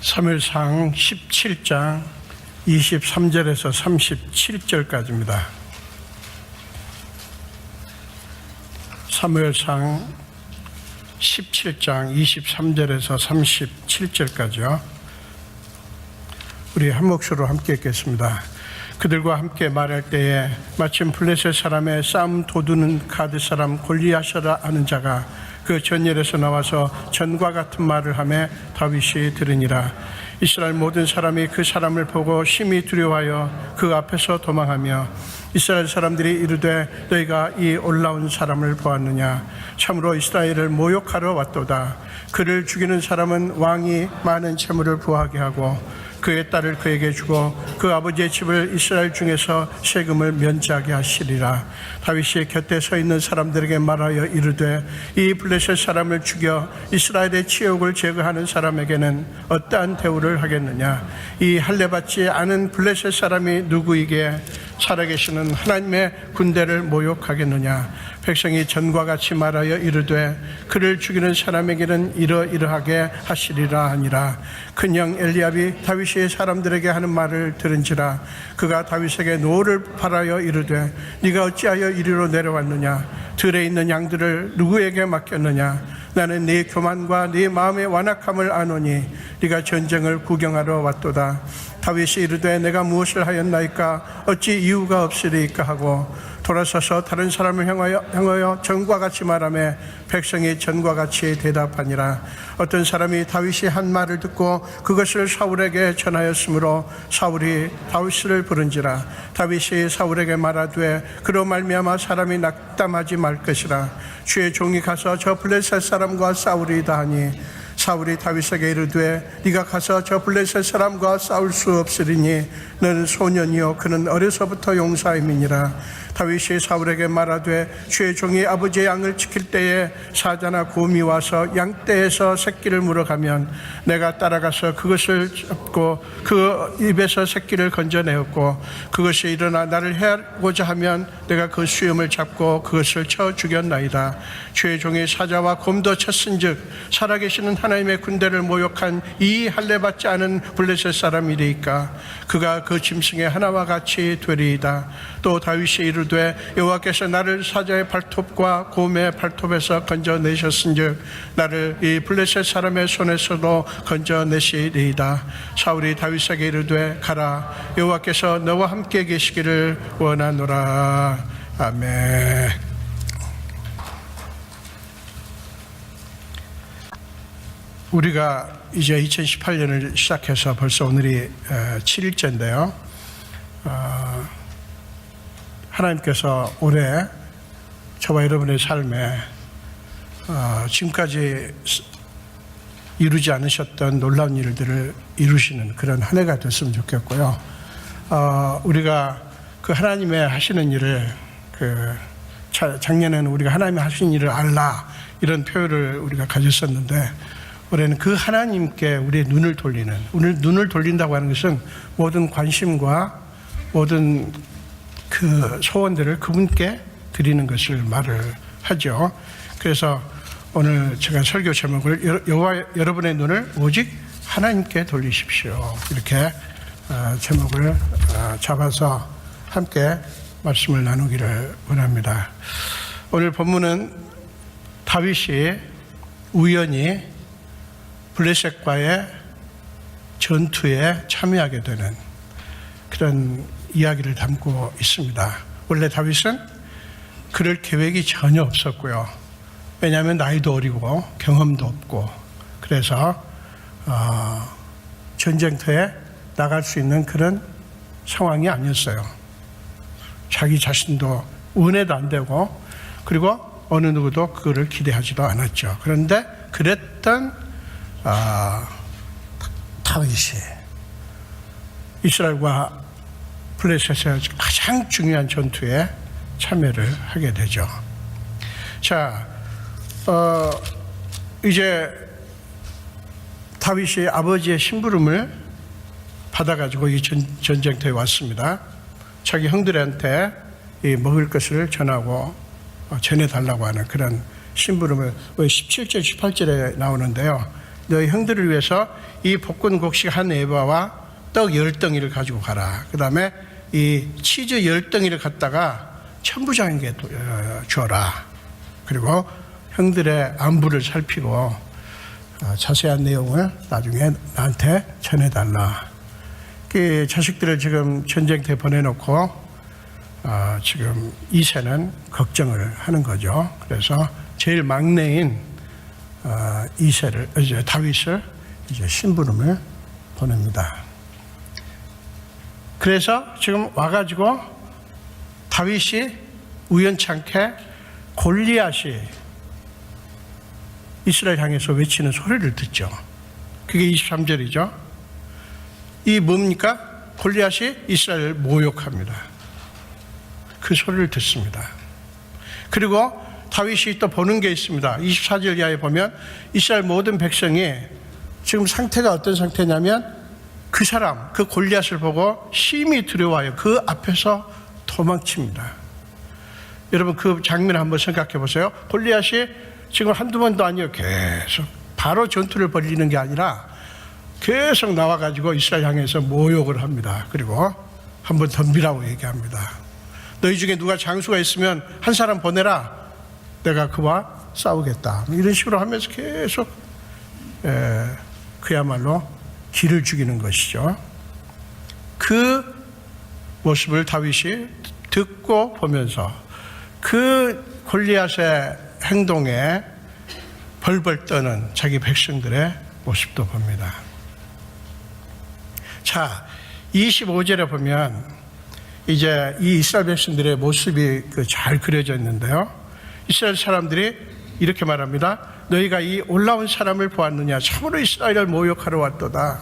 사무엘상 17장 23절에서 37절까지입니다. 사무엘상 17장 23절에서 37절까지요. 우리 한 목소리로 함께 읽겠습니다. 그들과 함께 말할 때에 마침 블레셋 사람의 싸움 도두는 가드 사람 골리앗이라 하는 자가 그 전열에서 나와서 전과 같은 말을 하며 다윗이 들으니라. 이스라엘 모든 사람이 그 사람을 보고 심히 두려워하여 그 앞에서 도망하며 이스라엘 사람들이 이르되 너희가 이 올라온 사람을 보았느냐. 참으로 이스라엘을 모욕하러 왔도다. 그를 죽이는 사람은 왕이 많은 재물을 부하게 하고 그의 딸을 그에게 주고 그 아버지의 집을 이스라엘 중에서 세금을 면제하게 하시리라. 다윗이 곁에 서 있는 사람들에게 말하여 이르되 이 블레셋 사람을 죽여 이스라엘의 치욕을 제거하는 사람에게는 어떠한 대우를 하겠느냐. 이 할례받지 않은 블레셋 사람이 누구이기에 살아계시는 하나님의 군대를 모욕하겠느냐. 백성이 전과 같이 말하여 이르되 그를 죽이는 사람에게는 이러이러하게 하시리라 하니라. 큰 형 엘리압이 다윗이 사람들에게 하는 말을 들은지라. 그가 다윗에게 노를 바라여 이르되 네가 어찌하여 이리로 내려왔느냐. 들에 있는 양들을 누구에게 맡겼느냐. 나는 네 교만과 네 마음의 완악함을 아노니 네가 전쟁을 구경하러 왔도다. 다윗이 이르되 내가 무엇을 하였나이까. 어찌 이유가 없으리이까 하고 돌아서서 다른 사람을 향하여 전과 같이 말하며 백성이 전과 같이 대답하니라. 어떤 사람이 다윗이 한 말을 듣고 그것을 사울에게 전하였으므로 사울이 다윗을 부른지라. 다윗이 사울에게 말하되 그로 말미암아 사람이 낙담하지 말 것이라. 주의 종이 가서 저 블레셋 사람과 싸우리이다 하니 사울이 다윗에게 이르되 네가 가서 저 블레셋 사람과 싸울 수 없으리니 너는 소년이요 그는 어려서부터 용사임이니라. 다윗이 사울에게 말하되 주의 종이 아버지의 양을 지킬 때에 사자나 곰이 와서 양떼에서 새끼를 물어가면 내가 따라가서 그것을 잡고 그 입에서 새끼를 건져내었고 그것이 일어나 나를 해하고자 하면 내가 그 수염을 잡고 그것을 쳐 죽였나이다. 주의 종이 사자와 곰도 쳤은즉 살아계시는 하나님의 군대를 모욕한 이 할례받지 않은 블레셋 사람이리이까. 그가 그 짐승의 하나와 같이 되리이다. 또 다윗이 이르되 여호와께서 나를 사자의 발톱과 곰의 발톱에서 건져내셨은즉 나를 이 블레셋 사람의 손에서도 건져내시리이다. 사울이 다윗에게 이르되 가라. 여호와께서 너와 함께 계시기를 원하노라. 아멘. 우리가 이제 2018년을 시작해서 벌써 오늘이 7일째인데요. 하나님께서 올해 저와 여러분의 삶에 지금까지 이루지 않으셨던 놀라운 일들을 이루시는 그런 한 해가 됐으면 좋겠고요. 우리가 그 하나님의 하시는 일을 작년에는 우리가 하나님이 하시는 일을 알라 이런 표현을 우리가 가졌었는데 올해는 그 하나님께 우리의 눈을 돌리는, 오늘 눈을 돌린다고 하는 것은 모든 관심과 모든 그 소원들을 그분께 드리는 것을 말을 하죠. 그래서 오늘 제가 설교 제목을 여러분의 눈을 오직 하나님께 돌리십시오. 이렇게 제목을 잡아서 함께 말씀을 나누기를 원합니다. 오늘 본문은 다윗이 우연히 블레셋과의 전투에 참여하게 되는 그런 이야기를 담고 있습니다. 원래 다윗은 그럴 계획이 전혀 없었고요. 왜냐하면 나이도 어리고 경험도 없고 그래서 전쟁터에 나갈 수 있는 그런 상황이 아니었어요. 자기 자신도 은혜도 안 되고 그리고 어느 누구도 그거를 기대하지도 않았죠. 그런데 그랬던 다윗이 이스라엘과 블레셋의 가장 중요한 전투에 참여를 하게 되죠. 자, 이제 다윗이 아버지의 심부름을 받아가지고 이 전쟁터에 왔습니다. 자기 형들한테 이 먹을 것을 전하고 전해달라고 하는 그런 심부름을 17절, 18절에 나오는데요. 너희 형들을 위해서 이 볶은 곡식 한 에바와 떡 10덩이를 가지고 가라. 그 다음에 이 치즈 10덩이를 갖다가 천부장에게 줘라. 그리고 형들의 안부를 살피고 자세한 내용을 나중에 나한테 전해달라. 그 자식들을 지금 전쟁터에 보내놓고 지금 이새는 걱정을 하는 거죠. 그래서 제일 막내인 다윗을 이제 심부름을 보냅니다. 그래서 지금 와가지고 다윗이 우연찮게 골리앗이 이스라엘 향해서 외치는 소리를 듣죠. 그게 23절이죠. 이 뭡니까? 골리앗이 이스라엘을 모욕합니다. 그 소리를 듣습니다. 그리고 다윗이 또 보는 게 있습니다. 24절 이하에 보면 이스라엘 모든 백성이 지금 상태가 어떤 상태냐면 그 사람, 그 골리앗을 보고 심히 두려워하여 그 앞에서 도망칩니다. 여러분 그 장면 한번 생각해 보세요. 골리앗이 지금 한두 번도 아니에요. 계속 바로 전투를 벌이는 게 아니라 계속 나와가지고 이스라엘 향해서 모욕을 합니다. 그리고 한번 덤비라고 얘기합니다. 너희 중에 누가 장수가 있으면 한 사람 보내라. 내가 그와 싸우겠다. 이런 식으로 하면서 계속 그야말로 기를 죽이는 것이죠. 그 모습을 다윗이 듣고 보면서 그 골리앗의 행동에 벌벌 떠는 자기 백성들의 모습도 봅니다. 자, 25절에 보면 이제 이 이스라엘 백성들의 모습이 잘 그려져 있는데요. 이스라엘 사람들이 이렇게 말합니다. 너희가 이 올라온 사람을 보았느냐? 참으로 이스라엘을 모욕하러 왔도다.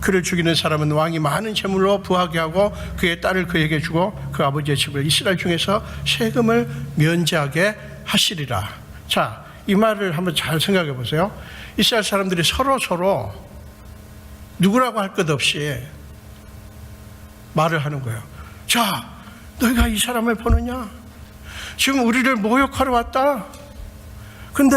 그를 죽이는 사람은 왕이 많은 재물로 부하게 하고 그의 딸을 그에게 주고 그 아버지의 집을 이스라엘 중에서 세금을 면제하게 하시리라. 자, 이 말을 한번 잘 생각해 보세요. 이스라엘 사람들이 서로 누구라고 할 것 없이 말을 하는 거예요. 자, 너희가 이 사람을 보느냐? 지금 우리를 모욕하러 왔다. 근데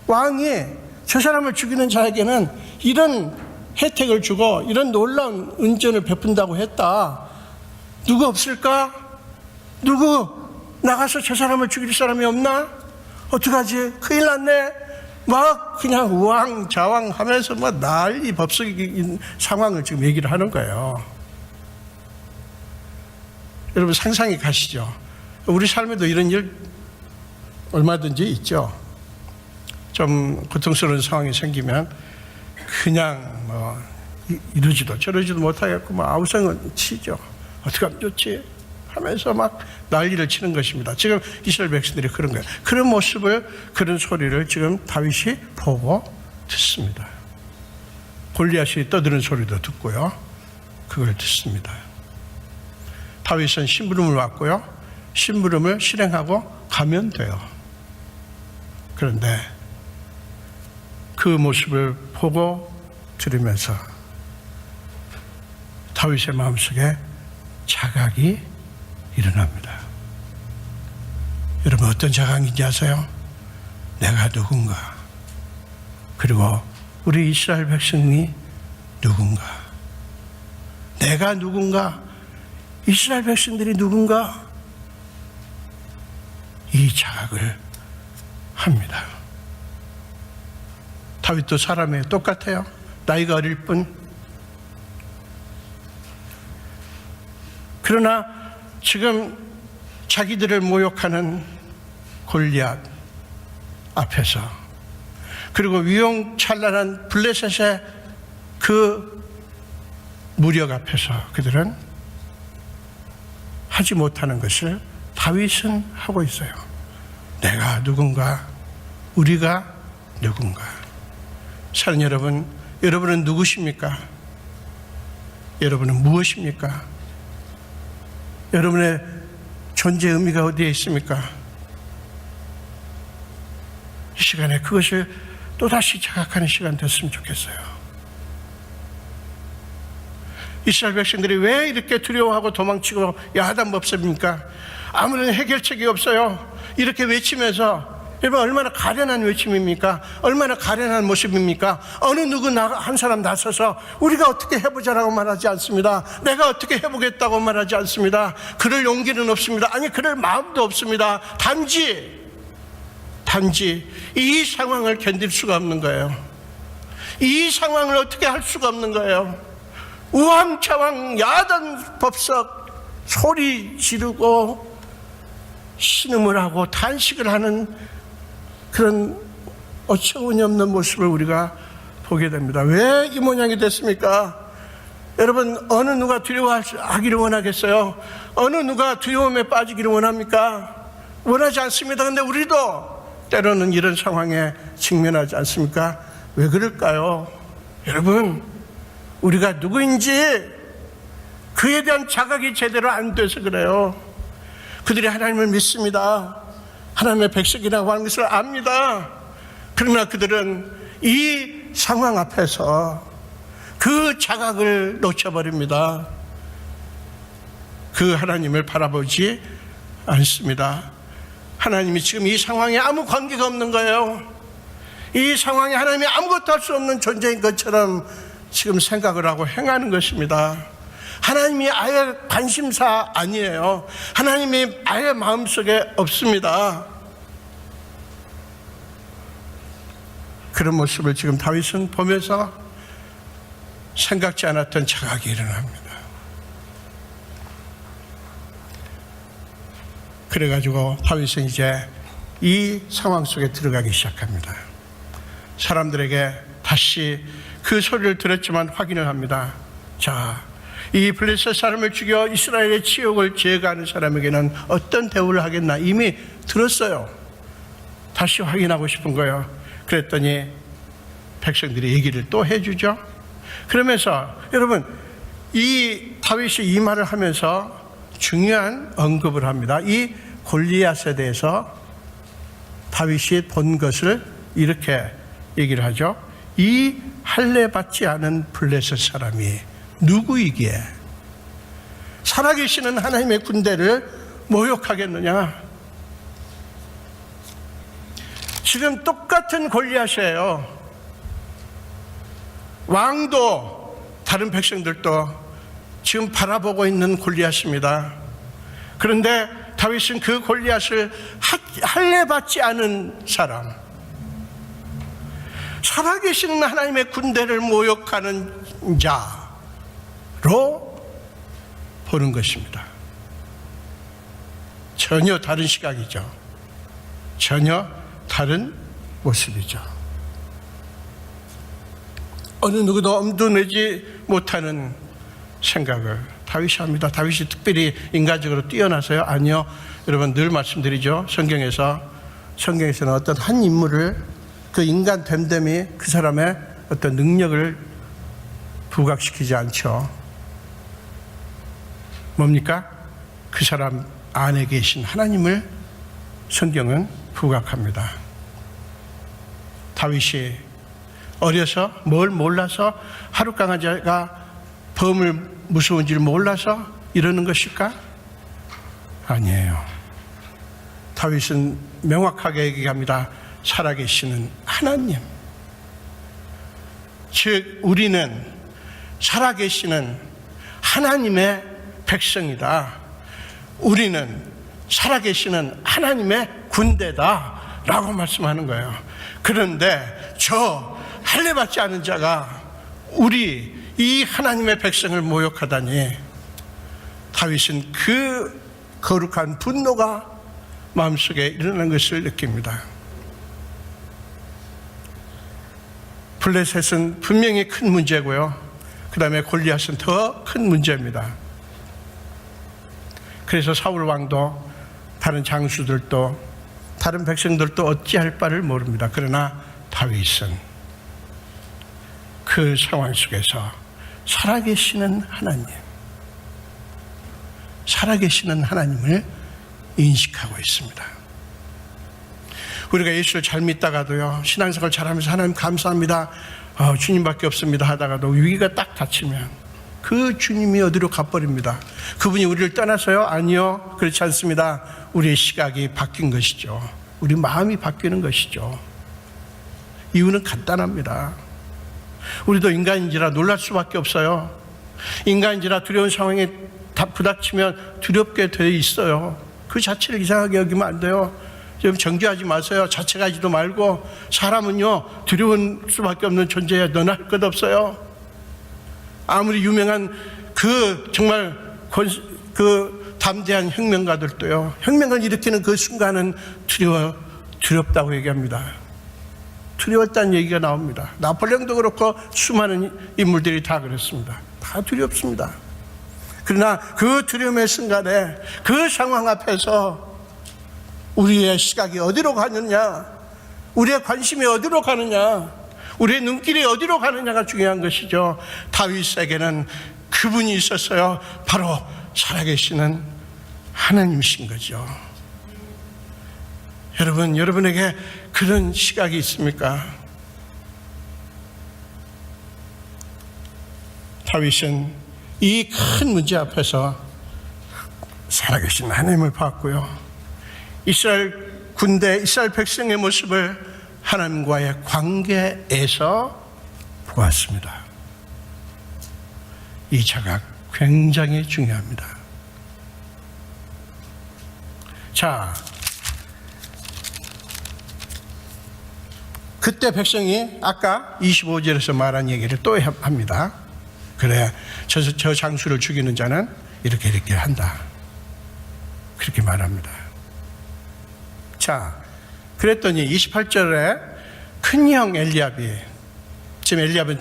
왕이 저 사람을 죽이는 자에게는 이런 혜택을 주고 이런 놀라운 은전을 베푼다고 했다. 누구 없을까? 누구 나가서 저 사람을 죽일 사람이 없나? 어떡하지? 큰일 났네. 막 그냥 우왕좌왕 하면서 막 난리 법석인 상황을 지금 얘기를 하는 거예요. 여러분 상상이 가시죠? 우리 삶에도 이런 일 얼마든지 있죠. 좀 고통스러운 상황이 생기면 그냥 뭐 이러지도 저러지도 못하겠고 막 아우성을 치죠. 어떻게 하면 좋지? 하면서 막 난리를 치는 것입니다. 지금 이스라엘 백성들이 그런 거예요. 그런 모습을, 그런 소리를 지금 다윗이 보고 듣습니다. 골리앗이 떠드는 소리도 듣고요. 그걸 듣습니다. 다윗은 심부름을 왔고요. 심부름을 실행하고 가면 돼요. 그런데 그 모습을 보고 들으면서 다윗의 마음속에 자각이 일어납니다. 여러분 어떤 자각인지 아세요? 내가 누군가, 그리고 우리 이스라엘 백성이 누군가, 내가 누군가, 이스라엘 백성들이 누군가, 이 자각을 합니다. 다윗도 사람이에요. 똑같아요. 나이가 어릴 뿐. 그러나 지금 자기들을 모욕하는 골리앗 앞에서, 그리고 위용찬란한 블레셋의 그 무력 앞에서 그들은 하지 못하는 것을 다윗은 하고 있어요. 내가 누군가, 우리가 누군가. 사랑 여러분, 여러분은 누구십니까? 여러분은 무엇입니까? 여러분의 존재 의미가 어디에 있습니까? 이 시간에 그것을 또다시 자각하는 시간 됐으면 좋겠어요. 이스라엘 백성들이 왜 이렇게 두려워하고 도망치고 야단 법습니까? 아무런 해결책이 없어요. 이렇게 외치면서 여러분, 얼마나 가련한 외침입니까? 얼마나 가련한 모습입니까? 어느 누구 한 사람 나서서 우리가 어떻게 해보자라고 말하지 않습니다. 내가 어떻게 해보겠다고 말하지 않습니다. 그럴 용기는 없습니다. 아니, 그럴 마음도 없습니다. 단지 이 상황을 견딜 수가 없는 거예요. 이 상황을 어떻게 할 수가 없는 거예요. 우왕좌왕 야단법석 소리 지르고 신음을 하고 단식을 하는 그런 어처구니 없는 모습을 우리가 보게 됩니다. 왜 이 모양이 됐습니까? 여러분, 어느 누가 두려워하기를 원하겠어요? 어느 누가 두려움에 빠지기를 원합니까? 원하지 않습니다. 그런데 우리도 때로는 이런 상황에 직면하지 않습니까? 왜 그럴까요? 여러분, 우리가 누구인지 그에 대한 자각이 제대로 안 돼서 그래요. 그들이 하나님을 믿습니다. 하나님의 백성이라고 하는 것을 압니다. 그러나 그들은 이 상황 앞에서 그 자각을 놓쳐버립니다. 그 하나님을 바라보지 않습니다. 하나님이 지금 이 상황에 아무 관계가 없는 거예요. 이 상황에 하나님이 아무것도 할 수 없는 존재인 것처럼 지금 생각을 하고 행하는 것입니다. 하나님이 아예 관심사 아니에요. 하나님이 아예 마음속에 없습니다. 그런 모습을 지금 다윗은 보면서 생각지 않았던 자각이 일어납니다. 그래가지고 다윗은 이제 이 상황 속에 들어가기 시작합니다. 사람들에게 다시 그 소리를 들었지만 확인을 합니다. 자, 이 블레셋 사람을 죽여 이스라엘의 치욕을 제거하는 사람에게는 어떤 대우를 하겠나 이미 들었어요. 다시 확인하고 싶은 거예요. 그랬더니 백성들이 얘기를 또 해주죠. 그러면서 여러분, 이 다윗이 이 말을 하면서 중요한 언급을 합니다. 이 골리앗에 대해서 다윗이 본 것을 이렇게 얘기를 하죠. 이 할례 받지 않은 블레셋 사람이 누구이기에 살아계시는 하나님의 군대를 모욕하겠느냐. 지금 똑같은 골리앗이에요. 왕도 다른 백성들도 지금 바라보고 있는 골리앗입니다. 그런데 다윗은 그 골리앗을 할례 받지 않은 사람, 살아계시는 하나님의 군대를 모욕하는 자로 보는 것입니다. 전혀 다른 시각이죠. 전혀 다른 모습이죠. 어느 누구도 엄두 내지 못하는 생각을 다윗이 합니다. 다윗이 특별히 인간적으로 뛰어나서요? 아니요. 여러분, 늘 말씀드리죠. 성경에서는 어떤 한 인물을 그 인간 됨됨이 그 사람의 어떤 능력을 부각시키지 않죠. 뭡니까? 그 사람 안에 계신 하나님을 성경은 부각합니다. 다윗이 어려서 뭘 몰라서 하루 강아지가 범을 무서운지를 몰라서 이러는 것일까? 아니에요. 다윗은 명확하게 얘기합니다. 살아계시는 하나님, 즉 우리는 살아계시는 하나님의 백성이다. 우리는 살아계시는 하나님의 군대다 라고 말씀하는 거예요. 그런데 저 할례받지 않은 자가 우리 이 하나님의 백성을 모욕하다니, 다윗은 그 거룩한 분노가 마음속에 일어난 것을 느낍니다. 블레셋은 분명히 큰 문제고요. 그 다음에 골리앗은 더 큰 문제입니다. 그래서 사울 왕도 다른 장수들도 다른 백성들도 어찌할 바를 모릅니다. 그러나 다윗은 그 상황 속에서 살아계시는 하나님, 살아계시는 하나님을 인식하고 있습니다. 우리가 예수를 잘 믿다가도요, 신앙생활 잘하면서 하나님 감사합니다, 주님밖에 없습니다 하다가도 위기가 딱 닥치면 그 주님이 어디로 가버립니다. 그분이 우리를 떠나서요? 아니요, 그렇지 않습니다. 우리의 시각이 바뀐 것이죠. 우리 마음이 바뀌는 것이죠. 이유는 간단합니다. 우리도 인간인지라 놀랄 수밖에 없어요. 인간인지라 두려운 상황에 다 부닥치면 두렵게 돼 있어요. 그 자체를 이상하게 여기면 안 돼요. 좀 정죄하지 마세요. 자책하지도 말고. 사람은요, 두려운 수밖에 없는 존재야. 너나 할 것 없어요. 아무리 유명한 정말 담대한 혁명가들도요, 혁명을 일으키는 그 순간은 두렵다고 얘기합니다. 두려웠다는 얘기가 나옵니다. 나폴레옹도 그렇고 수많은 인물들이 다 그랬습니다. 다 두렵습니다. 그러나 그 두려움의 순간에 그 상황 앞에서 우리의 시각이 어디로 가느냐, 우리의 관심이 어디로 가느냐, 우리의 눈길이 어디로 가느냐가 중요한 것이죠. 다윗에게는 그분이 있었어요. 바로 살아계시는 하나님이신 거죠. 여러분, 여러분에게 그런 시각이 있습니까? 다윗은 이 큰 문제 앞에서 살아계신 하나님을 봤고요, 이스라엘 군대, 이스라엘 백성의 모습을 하나님과의 관계에서 보았습니다. 이 자각 굉장히 중요합니다. 자, 그때 백성이 아까 25절에서 말한 얘기를 또 합니다. 그래, 저 장수를 죽이는 자는 이렇게 한다, 그렇게 말합니다. 자, 그랬더니 28절에 큰형 엘리압이, 지금 엘리압은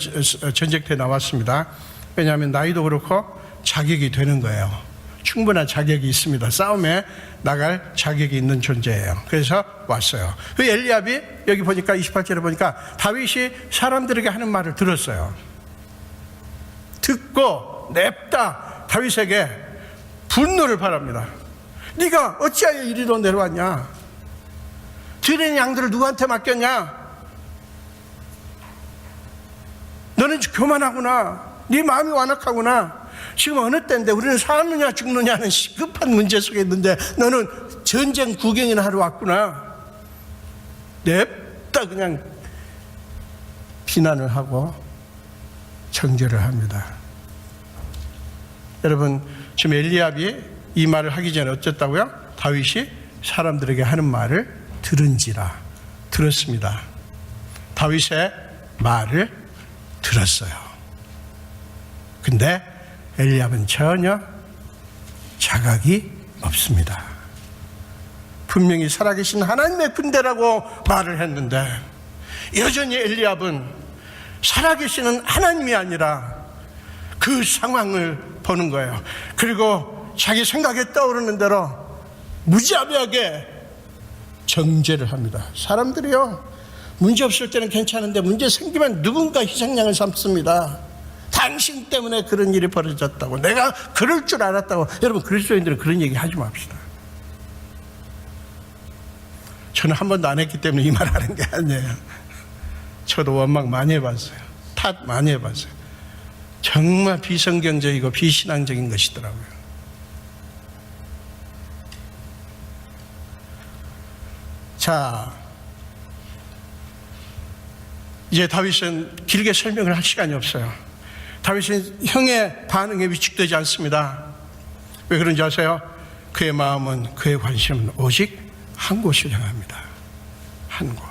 전쟁터에 나왔습니다. 왜냐하면 나이도 그렇고 자격이 되는 거예요. 충분한 자격이 있습니다. 싸움에 나갈 자격이 있는 존재예요. 그래서 왔어요. 그 엘리압이 여기 보니까 28절에 보니까 다윗이 사람들에게 하는 말을 들었어요. 듣고 냅다 다윗에게 분노를 바랍니다. 네가 어찌하여 이리로 내려왔냐? 들의 양들을 누구한테 맡겼냐? 너는 교만하구나. 네 마음이 완악하구나. 지금 어느 때인데 우리는 사느냐 죽느냐는 시급한 문제 속에 있는데 너는 전쟁 구경이나 하러 왔구나. 냅다 그냥 비난을 하고 정죄를 합니다. 여러분, 지금 엘리압이 이 말을 하기 전에 어쨌다고요? 다윗이 사람들에게 하는 말을 들었습니다. 다윗의 말을 들었어요. 근데 엘리압은 전혀 자각이 없습니다. 분명히 살아계신 하나님의 군대라고 말을 했는데 여전히 엘리압은 살아계시는 하나님이 아니라 그 상황을 보는 거예요. 그리고 자기 생각에 떠오르는 대로 무자비하게 정죄를 합니다. 사람들이요, 문제 없을 때는 괜찮은데 문제 생기면 누군가 희생양을 삼습니다. 당신 때문에 그런 일이 벌어졌다고, 내가 그럴 줄 알았다고. 여러분, 그리스도인들은 그런 얘기 하지 맙시다. 저는 한 번도 안 했기 때문에 이 말 하는 게 아니에요. 저도 원망 많이 해봤어요. 탓 많이 해봤어요. 정말 비성경적이고 비신앙적인 것이더라고요. 자, 이제 다윗은 길게 설명을 할 시간이 없어요. 다윗은 형의 반응에 위축되지 않습니다. 왜 그런지 아세요? 그의 마음은, 그의 관심은 오직 한 곳을 향합니다. 한 곳.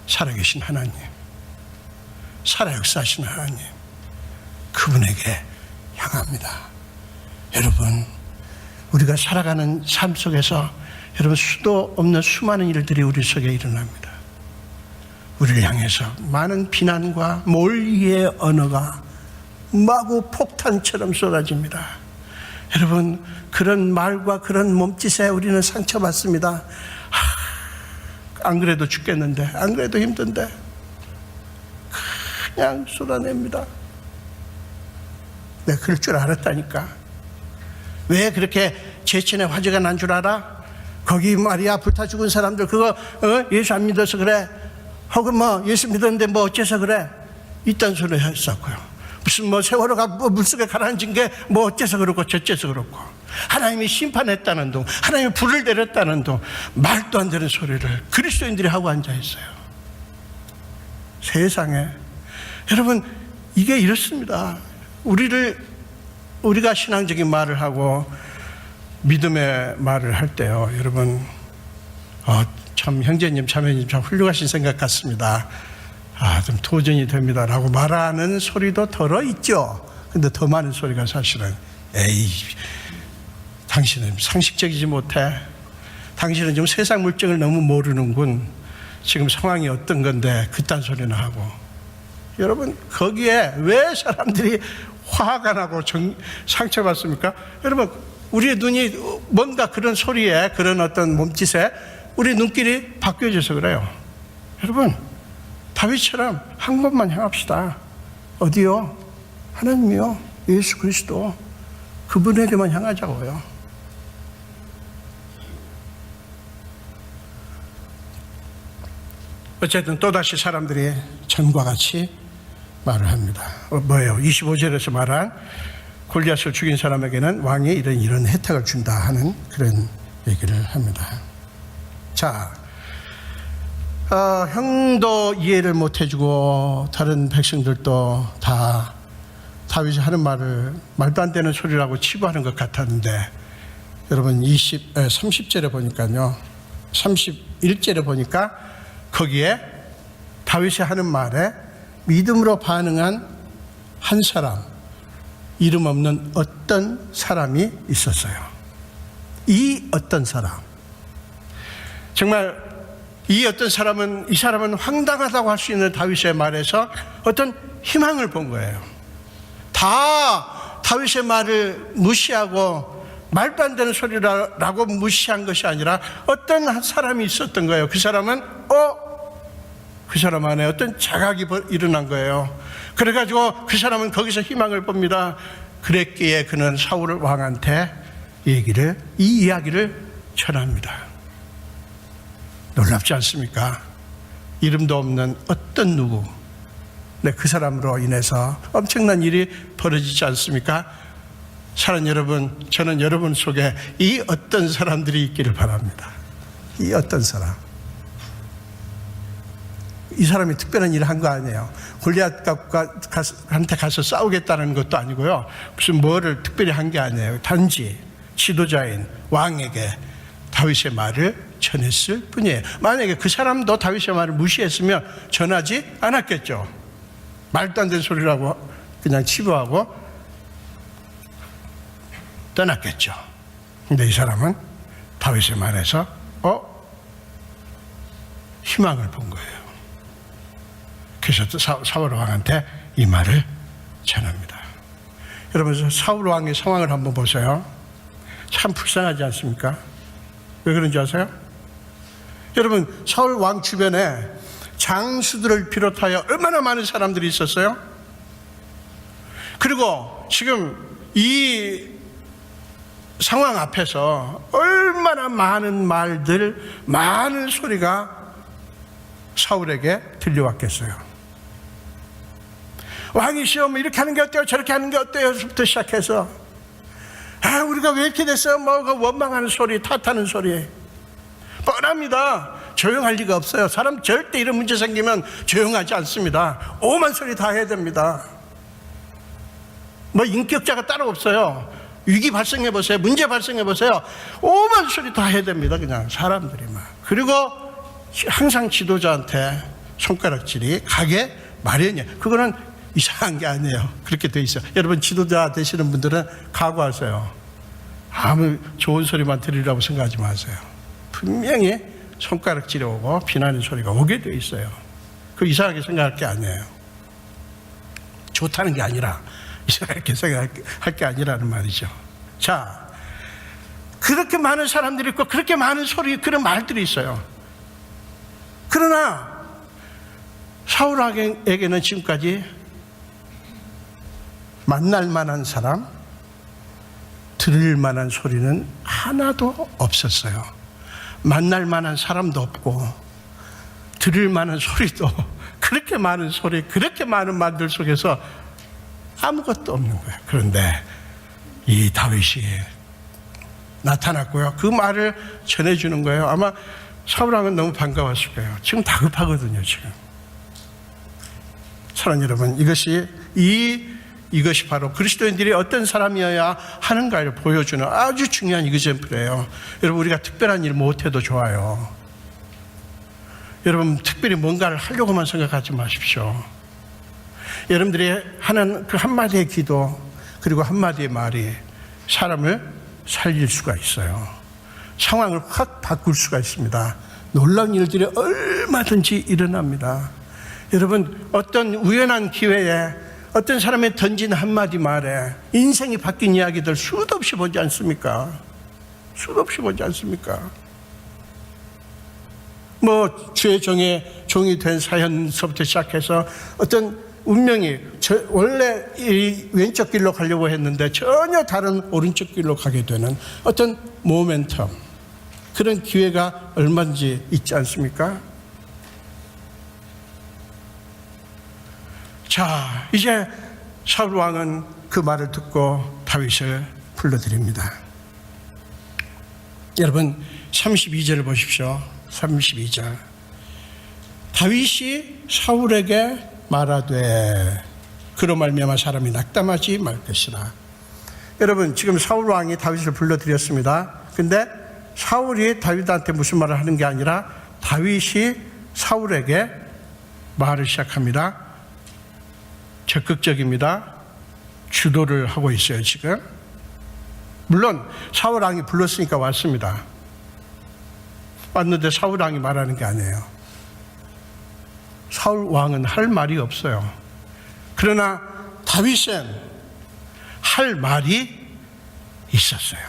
살아계신 하나님, 살아 역사하신 하나님, 그분에게 향합니다. 여러분, 우리가 살아가는 삶 속에서 여러분, 수도 없는 수많은 일들이 우리 속에 일어납니다. 우리를 향해서 많은 비난과 몰이의 언어가 마구 폭탄처럼 쏟아집니다. 여러분, 그런 말과 그런 몸짓에 우리는 상처받습니다. 안 그래도 죽겠는데, 안 그래도 힘든데 그냥 쏟아냅니다. 내가 그럴 줄 알았다니까. 왜 그렇게 제천에 화재가 난 줄 알아? 거기 말이야, 불타 죽은 사람들 그거 예수 안 믿어서 그래, 혹은 예수 믿었는데 어째서 그래, 이딴 소리 했었고요. 무슨 세월호가 물속에 가라앉은 게 어째서 그렇고 저째서 그렇고, 하나님이 심판했다는 둥, 하나님이 불을 내렸다는 둥, 말도 안 되는 소리를 그리스도인들이 하고 앉아 있어요. 세상에. 여러분, 이게 이렇습니다. 우리가 신앙적인 말을 하고 믿음의 말을 할 때요, 여러분, 참 형제님, 자매님 참 훌륭하신 생각 같습니다. 좀 도전이 됩니다 라고 말하는 소리도 덜어 있죠. 근데 더 많은 소리가 사실은, 에이, 당신은 상식적이지 못해. 당신은 좀 세상 물정을 너무 모르는군. 지금 상황이 어떤 건데 그딴 소리나 하고. 여러분, 거기에 왜 사람들이 화가 나고 상처받습니까? 여러분, 우리의 눈이 뭔가 그런 소리에, 그런 어떤 몸짓에 우리 눈길이 바뀌어져서 그래요. 여러분, 다윗처럼 한 곳만 향합시다. 어디요? 하나님이요. 예수 그리스도. 그분에게만 향하자고요. 어쨌든 또다시 사람들이 전과 같이 말을 합니다. 뭐예요? 25절에서 말한 골리앗을 죽인 사람에게는 왕이 이런 혜택을 준다 하는 그런 얘기를 합니다. 자, 형도 이해를 못 해주고 다른 백성들도 다 다윗이 하는 말을 말도 안 되는 소리라고 치부하는 것 같았는데, 여러분 30절에 보니까요, 31절에 보니까 거기에 다윗이 하는 말에 믿음으로 반응한 한 사람, 이름 없는 어떤 사람이 있었어요. 이 어떤 사람, 정말 이 어떤 사람은, 이 사람은 황당하다고 할 수 있는 다윗의 말에서 어떤 희망을 본 거예요. 다 다윗의 말을 무시하고 말도 안 되는 소리라고 무시한 것이 아니라 어떤 한 사람이 있었던 거예요. 그 사람은 그 사람 안에 어떤 자각이 일어난 거예요. 그래가지고 그 사람은 거기서 희망을 봅니다. 그랬기에 그는 사울 왕한테 이 이야기를 전합니다. 놀랍지 않습니까? 이름도 없는 어떤 누구, 그 사람으로 인해서 엄청난 일이 벌어지지 않습니까? 사랑 여러분, 저는 여러분 속에 이 어떤 사람들이 있기를 바랍니다. 이 어떤 사람, 이 사람이 특별한 일을 한 거 아니에요. 골리앗한테 가서 싸우겠다는 것도 아니고요, 무슨 뭐를 특별히 한 게 아니에요. 단지 지도자인 왕에게 다윗의 말을 전했을 뿐이에요. 만약에 그 사람도 다윗의 말을 무시했으면 전하지 않았겠죠. 말도 안 되는 소리라고 그냥 치부하고 떠났겠죠. 근데 이 사람은 다윗의 말에서 희망을 본 거예요. 그래서 사울 왕한테 이 말을 전합니다. 여러분, 사울 왕의 상황을 한번 보세요. 참 불쌍하지 않습니까? 왜 그런지 아세요? 여러분, 사울 왕 주변에 장수들을 비롯하여 얼마나 많은 사람들이 있었어요? 그리고 지금 이 상황 앞에서 얼마나 많은 말들, 많은 소리가 사울에게 들려왔겠어요. 왕이시여, 뭐 이렇게 하는 게 어때요? 저렇게 하는 게 어때요? 부터 시작해서 우리가 왜 이렇게 됐어요? 원망하는 소리, 탓하는 소리. 뻔합니다. 조용할 리가 없어요. 사람 절대 이런 문제 생기면 조용하지 않습니다. 오만 소리 다 해야 됩니다. 인격자가 따로 없어요. 위기 발생해보세요. 문제 발생해보세요. 오만 소리 다 해야 됩니다. 그냥 사람들이 막. 그리고 항상 지도자한테 손가락질이 가게 마련이에요. 그거는 이상한 게 아니에요. 그렇게 돼 있어요. 여러분, 지도자 되시는 분들은 각오하세요. 아무 좋은 소리만 들으라고 생각하지 마세요. 분명히 손가락질이 오고 비난의 소리가 오게 돼 있어요. 그 이상하게 생각할 게 아니에요. 좋다는 게 아니라 이상하게 생각할 게 아니라는 말이죠. 자, 그렇게 많은 사람들이 있고 그렇게 많은 소리, 그런 말들이 있어요. 그러나 사울에게는 지금까지 만날 만한 사람, 들을 만한 소리는 하나도 없었어요. 만날 만한 사람도 없고 들을 만한 소리도, 그렇게 많은 소리, 그렇게 많은 말들 속에서 아무것도 없는 거예요. 그런데 이 다윗이 나타났고요. 그 말을 전해주는 거예요. 아마 사울왕은 너무 반가웠을 거예요. 지금 다급하거든요, 지금. 사랑하는 여러분, 이것이 바로 그리스도인들이 어떤 사람이어야 하는가를 보여주는 아주 중요한 이그젠플이에요. 여러분, 우리가 특별한 일 못해도 좋아요. 여러분, 특별히 뭔가를 하려고만 생각하지 마십시오. 여러분들이 하는 그 한마디의 기도, 그리고 한마디의 말이 사람을 살릴 수가 있어요. 상황을 확 바꿀 수가 있습니다. 놀라운 일들이 얼마든지 일어납니다. 여러분, 어떤 우연한 기회에 어떤 사람이 던진 한마디 말에 인생이 바뀐 이야기들 수도 없이 보지 않습니까? 수도 없이 보지 않습니까? 주의 종이 된 사연서부터 시작해서 어떤 운명이 원래 이 왼쪽 길로 가려고 했는데 전혀 다른 오른쪽 길로 가게 되는 어떤 모멘텀, 그런 기회가 얼마든지 있지 않습니까? 자, 이제 사울 왕은 그 말을 듣고 다윗을 불러드립니다. 여러분, 32절을 보십시오. 32절. 다윗이 사울에게 말하되 그로 말미암아 사람이 낙담하지 말 것이라. 여러분, 지금 사울 왕이 다윗을 불러드렸습니다. 근데 사울이 다윗한테 무슨 말을 하는 게 아니라 다윗이 사울에게 말을 시작합니다. 적극적입니다. 주도를 하고 있어요, 지금. 물론 사울 왕이 불렀으니까 왔습니다. 왔는데 사울 왕이 말하는 게 아니에요. 사울 왕은 할 말이 없어요. 그러나 다윗은 할 말이 있었어요.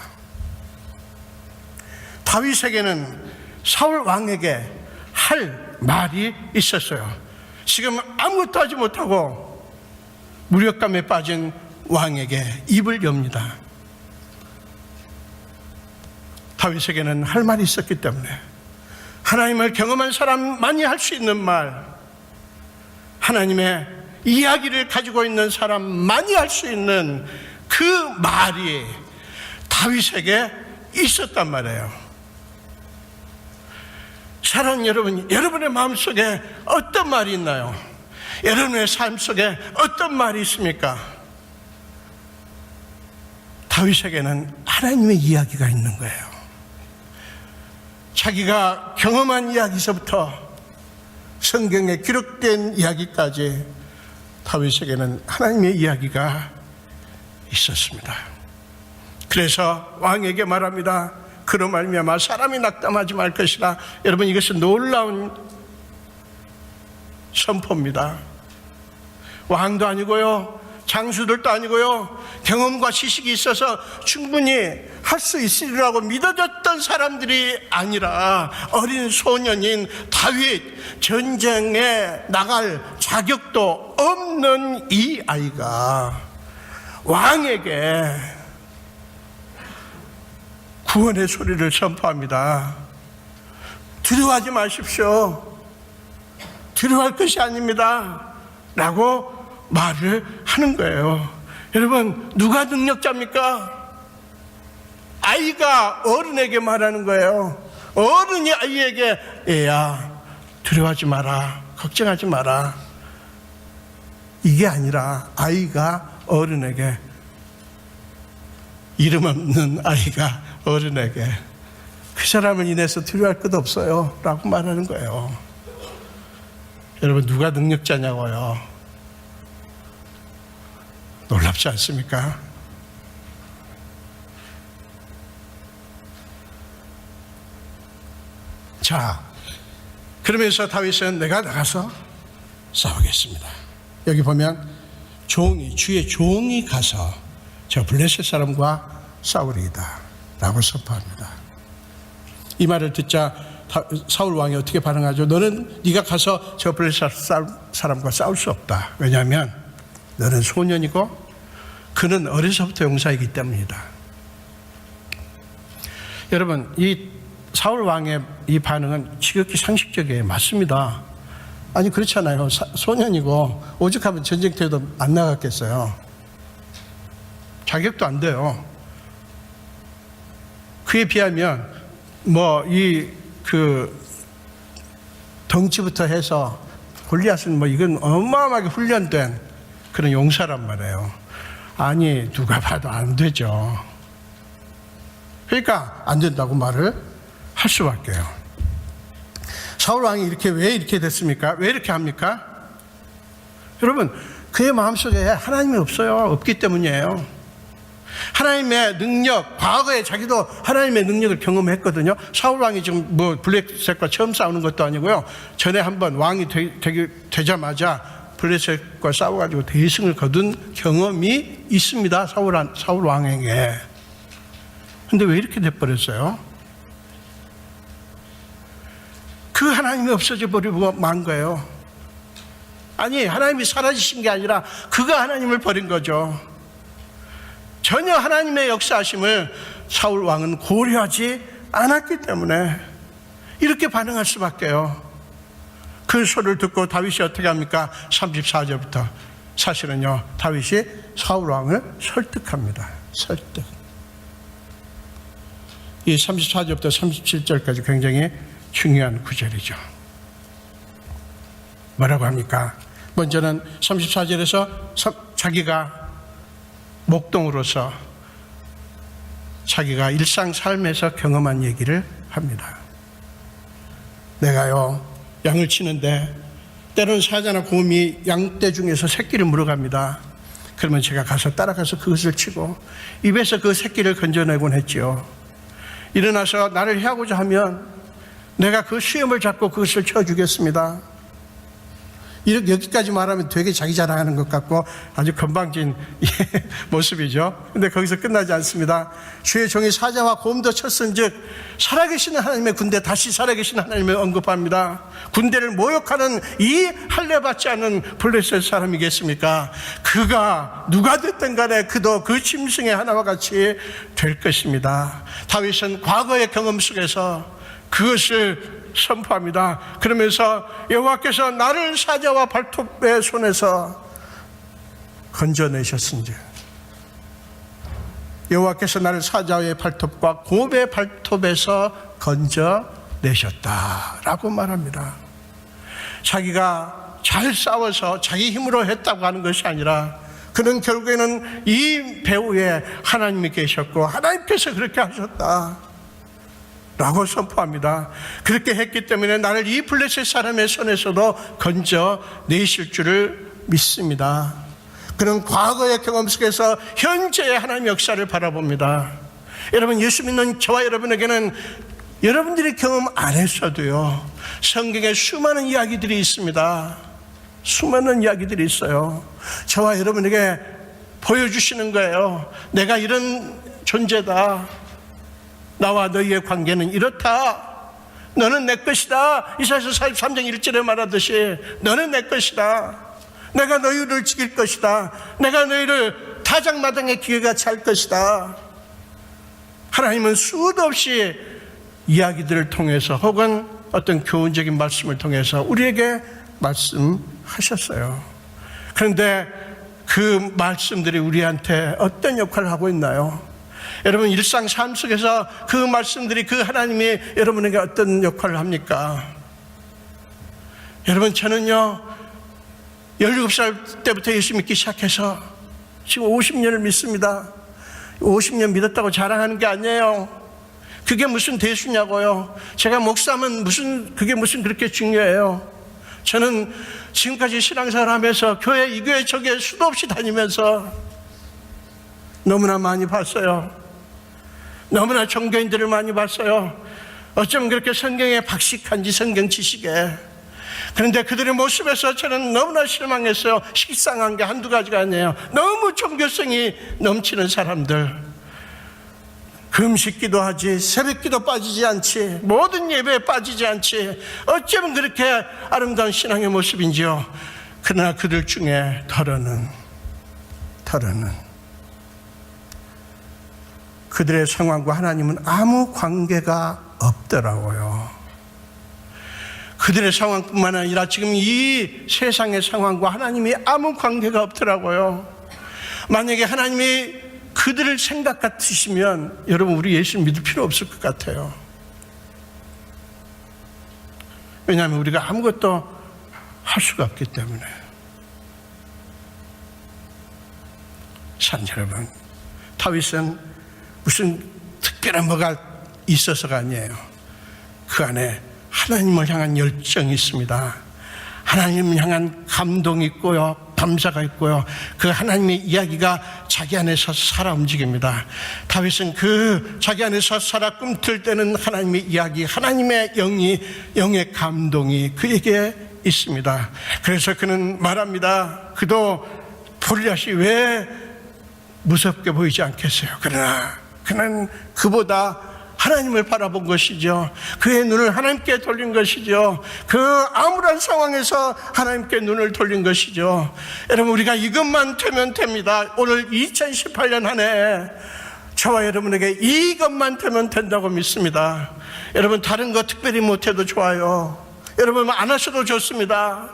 다윗에게는 사울 왕에게 할 말이 있었어요. 지금 아무것도 하지 못하고 무력감에 빠진 왕에게 입을 엽니다. 다윗에게는 할 말이 있었기 때문에 하나님을 경험한 사람만이 할 수 있는 말, 하나님의 이야기를 가지고 있는 사람만이 할 수 있는 그 말이 다윗에게 있었단 말이에요. 사랑하는 여러분, 여러분의 마음속에 어떤 말이 있나요? 여러분의 삶 속에 어떤 말이 있습니까? 다윗에게는 하나님의 이야기가 있는 거예요. 자기가 경험한 이야기서부터 성경에 기록된 이야기까지 다윗에게는 하나님의 이야기가 있었습니다. 그래서 왕에게 말합니다. 그로 말미암아 사람이 낙담하지 말 것이라. 여러분, 이것은 놀라운 선포입니다. 왕도 아니고요, 장수들도 아니고요, 경험과 지식이 있어서 충분히 할 수 있으리라고 믿어졌던 사람들이 아니라 어린 소년인 다윗, 전쟁에 나갈 자격도 없는 이 아이가 왕에게 구원의 소리를 선포합니다. 두려워하지 마십시오. 두려워할 것이 아닙니다 라고 말을 하는 거예요. 여러분, 누가 능력자입니까? 아이가 어른에게 말하는 거예요. 어른이 아이에게, 얘야, 두려워하지 마라, 걱정하지 마라. 이게 아니라 아이가 어른에게, 이름 없는 아이가 어른에게 그 사람을 인해서 두려워할 것 없어요 라고 말하는 거예요. 여러분, 누가 능력자냐고요? 놀랍지 않습니까? 자, 그러면서 다윗은 내가 나가서 싸우겠습니다. 여기 보면 주의 종이 가서 저 블레셋 사람과 싸우리이다 라고 선포합니다. 이 말을 듣자 사울 왕이 어떻게 반응하죠? 네가 가서 저 블레셋 사람과 싸울 수 없다. 왜냐하면 너는 소년이고 그는 어려서부터 용사이기 때문이다. 여러분, 이 사울 왕의 이 반응은 지극히 상식적이에요. 맞습니다. 아니, 그렇잖아요. 소년이고 오죽하면 전쟁터에도 안 나갔겠어요. 자격도 안 돼요. 그에 비하면 덩치부터 해서 골리앗은 이건 어마어마하게 훈련된 그런 용사란 말이에요. 아니, 누가 봐도 안 되죠. 그러니까 안 된다고 말을 할 수밖에요. 사울 왕이 왜 이렇게 됐습니까? 왜 이렇게 합니까? 여러분, 그의 마음속에 하나님이 없기 때문이에요. 하나님의 능력, 과거에 자기도 하나님의 능력을 경험했거든요. 사울 왕이 지금 블레셋과 처음 싸우는 것도 아니고요. 전에 한번 왕이 되자마자 블레셋과 싸워가지고 대승을 거둔 경험이 있습니다. 사울 왕에게. 근데 왜 이렇게 돼버렸어요? 그 하나님이 없어져 버리고 만 거예요. 아니, 하나님이 사라지신 게 아니라 그가 하나님을 버린 거죠. 전혀 하나님의 역사하심을 사울 왕은 고려하지 않았기 때문에 이렇게 반응할 수밖에요. 그 소리를 듣고 다윗이 어떻게 합니까? 34절부터 사실은요, 다윗이 사울 왕을 설득합니다. 설득. 이 34절부터 37절까지 굉장히 중요한 구절이죠. 뭐라고 합니까? 먼저는 34절에서 자기가 목동으로서 자기가 일상 삶에서 경험한 얘기를 합니다. 내가요, 양을 치는데 때로는 사자나 곰이 양떼 중에서 새끼를 물어갑니다. 그러면 제가 따라가서 그것을 치고 입에서 그 새끼를 건져내곤 했지요. 일어나서 나를 해하고자 하면 내가 그 수염을 잡고 그것을 쳐주겠습니다. 여기까지 말하면 되게 자기 자랑하는 것 같고 아주 건방진 모습이죠. 근데 거기서 끝나지 않습니다. 주의 종이 사자와 곰도 쳤은즉 살아계신 하나님의 군대, 다시 살아계신 하나님을 언급합니다. 군대를 모욕하는 이 할례받지 않은 블레셋 사람이겠습니까? 그가 누가 됐든 간에 그도 그 짐승의 하나와 같이 될 것입니다. 다윗은 과거의 경험 속에서 그것을 선포합니다. 그러면서 여호와께서 나를 사자와 발톱의 손에서 건져내셨은지, 여호와께서 나를 사자의 발톱과 곰의 발톱에서 건져내셨다라고 말합니다. 자기가 잘 싸워서 자기 힘으로 했다고 하는 것이 아니라 그는 결국에는 이 배후에 하나님이 계셨고 하나님께서 그렇게 하셨다 라고 선포합니다. 그렇게 했기 때문에 나를 이 블레셋 사람의 손에서도 건져내실 줄을 믿습니다. 그는 과거의 경험 속에서 현재의 하나님의 역사를 바라봅니다. 여러분, 예수 믿는 저와 여러분에게는 여러분들이 경험 안 했어도요, 성경에 수많은 이야기들이 있습니다. 수많은 이야기들이 있어요. 저와 여러분에게 보여주시는 거예요. 내가 이런 존재다. 나와 너희의 관계는 이렇다. 너는 내 것이다. 이사야서 43장 1절에 말하듯이 너는 내 것이다. 내가 너희를 지킬 것이다. 내가 너희를 타작마당의 기회같이 할 것이다. 하나님은 수도 없이 이야기들을 통해서 혹은 어떤 교훈적인 말씀을 통해서 우리에게 말씀하셨어요. 그런데 그 말씀들이 우리한테 어떤 역할을 하고 있나요? 여러분, 일상 삶 속에서 그 말씀들이, 그 하나님이 여러분에게 어떤 역할을 합니까? 여러분, 저는요 17살 때부터 예수 믿기 시작해서 지금 50년을 믿습니다. 50년 믿었다고 자랑하는 게 아니에요. 그게 무슨 대수냐고요. 제가 목사면 그게 무슨 그렇게 중요해요. 저는 지금까지 신앙생활 하면서 교회 이 교회 저 교회 수도 없이 다니면서 너무나 많이 봤어요. 너무나 종교인들을 많이 봤어요. 어쩌면 그렇게 성경에 박식한지, 성경 지식에. 그런데 그들의 모습에서 저는 너무나 실망했어요. 식상한 게 한두 가지가 아니에요. 너무 종교성이 넘치는 사람들. 금식기도 하지, 새벽기도 빠지지 않지, 모든 예배에 빠지지 않지. 어쩌면 그렇게 아름다운 신앙의 모습인지요. 그러나 그들 중에 더러는 그들의 상황과 하나님은 아무 관계가 없더라고요. 그들의 상황뿐만 아니라 지금 이 세상의 상황과 하나님이 아무 관계가 없더라고요. 만약에 하나님이 그들을 생각 같으시면 여러분 우리 예수 믿을 필요 없을 것 같아요. 왜냐하면 우리가 아무것도 할 수가 없기 때문에. 사랑 여러분, 다윗은 무슨 특별한 뭐가 있어서가 아니에요. 그 안에 하나님을 향한 열정이 있습니다. 하나님을 향한 감동이 있고요, 감사가 있고요. 그 하나님의 이야기가 자기 안에서 살아 움직입니다. 다윗은 그 자기 안에서 살아 꿈틀대는 하나님의 이야기, 하나님의 영의 감동이 그에게 있습니다. 그래서 그는 말합니다. 그도 골리앗이 왜 무섭게 보이지 않겠어요? 그러나 그는 그보다 하나님을 바라본 것이죠. 그의 눈을 하나님께 돌린 것이죠. 그 암울한 상황에서 하나님께 눈을 돌린 것이죠. 여러분, 우리가 이것만 되면 됩니다. 오늘 2018년 한 해 저와 여러분에게 이것만 되면 된다고 믿습니다. 여러분, 다른 거 특별히 못해도 좋아요. 여러분, 안 하셔도 좋습니다.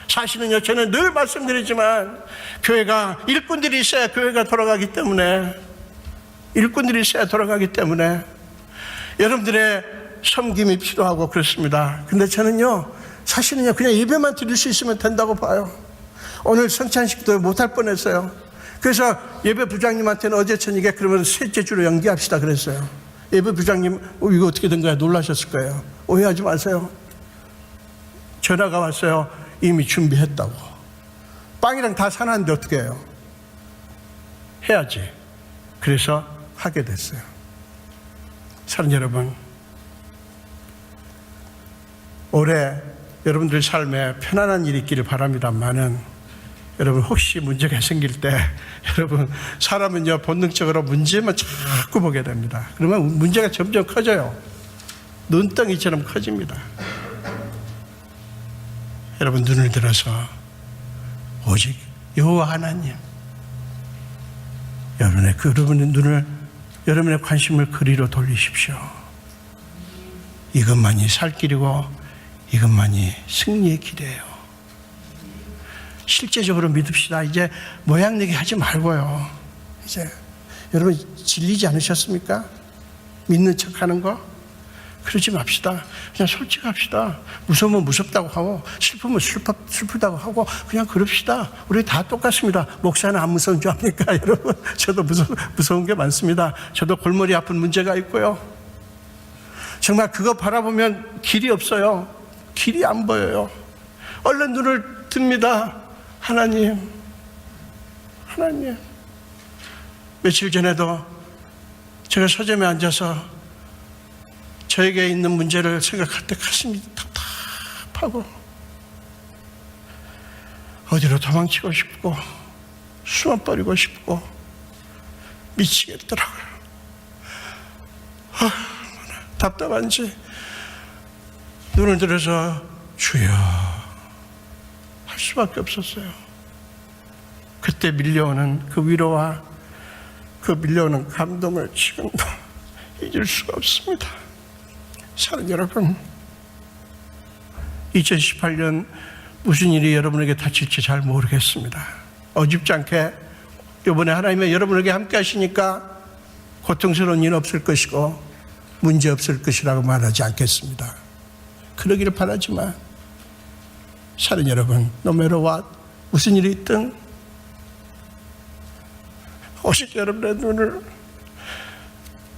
사실은요, 저는 늘 말씀드리지만 교회가 일꾼들이 있어야 교회가 돌아가기 때문에, 일꾼들이 있어야 돌아가기 때문에 여러분들의 섬김이 필요하고 그렇습니다. 근데 저는요, 사실은요, 그냥 예배만 드릴 수 있으면 된다고 봐요. 오늘 성찬식도 못할 뻔했어요. 그래서 예배 부장님한테는 어제 저녁에 그러면 셋째 주로 연기합시다 그랬어요. 예배 부장님, 이거 어떻게 된 거야? 놀라셨을 거예요. 오해하지 마세요. 전화가 왔어요. 이미 준비했다고. 빵이랑 다 사놨는데 어떻게 해요? 해야지. 그래서 하게 됐어요. 사랑하는 여러분, 올해 여러분들 삶에 편안한 일이 있기를 바랍니다만은, 여러분 혹시 문제가 생길 때, 여러분 사람은요 본능적으로 문제만 자꾸 보게 됩니다. 그러면 문제가 점점 커져요. 눈덩이처럼 커집니다. 여러분, 눈을 들어서 오직 여호와 하나님, 여러분의 눈을, 여러분의 관심을 그리로 돌리십시오. 이것만이 살 길이고 이것만이 승리의 길이에요. 실제적으로 믿읍시다. 이제 모양 내기 하지 말고요. 이제 여러분 질리지 않으셨습니까? 믿는 척하는 거 그러지 맙시다. 그냥 솔직합시다. 무서우면 무섭다고 하고 슬프면 슬프다고 하고 그냥 그럽시다. 우리 다 똑같습니다. 목사는 안 무서운 줄 압니까? 여러분, 저도 무서운 게 많습니다. 저도 골머리 아픈 문제가 있고요. 정말 그거 바라보면 길이 없어요. 길이 안 보여요. 얼른 눈을 듭니다. 하나님. 며칠 전에도 제가 서점에 앉아서 저에게 있는 문제를 생각할 때 가슴이 답답하고 어디로 도망치고 싶고 숨어버리고 싶고 미치겠더라고요. 답답한지 눈을 들어서 주여 할 수밖에 없었어요. 그때 밀려오는 그 위로와 그 밀려오는 감동을 지금도 잊을 수가 없습니다. 사랑하는 여러분, 2018년 무슨 일이 여러분에게 닥칠지 잘 모르겠습니다. 어줍지 않게 이번에 하나님이 여러분에게 함께 하시니까 고통스러운 일 없을 것이고 문제 없을 것이라고 말하지 않겠습니다. 그러기를 바라지만 사랑하는 여러분, no matter what, 무슨 일이 있든 오직 여러분의 눈을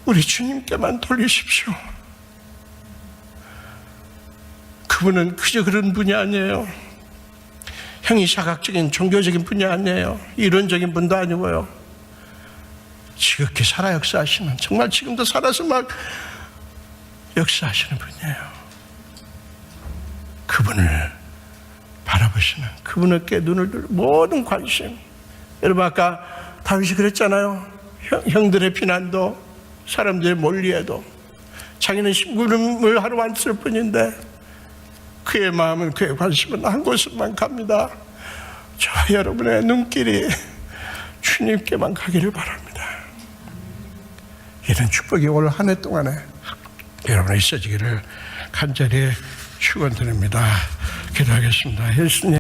우리 주님께만 돌리십시오. 그분은 그저 그런 분이 아니에요. 형이사각적인 종교적인 분이 아니에요. 이론적인 분도 아니고요. 지극히 살아 역사하시는, 정말 지금도 살아서 막 역사하시는 분이에요. 그분을 바라보시는, 그분께 눈을 들어 모든 관심. 여러분, 아까 다윗이 그랬잖아요. 형들의 비난도 사람들의 몰리에도 자기는 심부름을 하러 왔을 뿐인데 그의 마음은, 그의 관심은 한 곳으로만 갑니다. 저 여러분의 눈길이 주님께만 가기를 바랍니다. 이런 축복이 올 한 해 동안에 여러분에 있어지기를 간절히 축원드립니다. 기도하겠습니다. 예수님.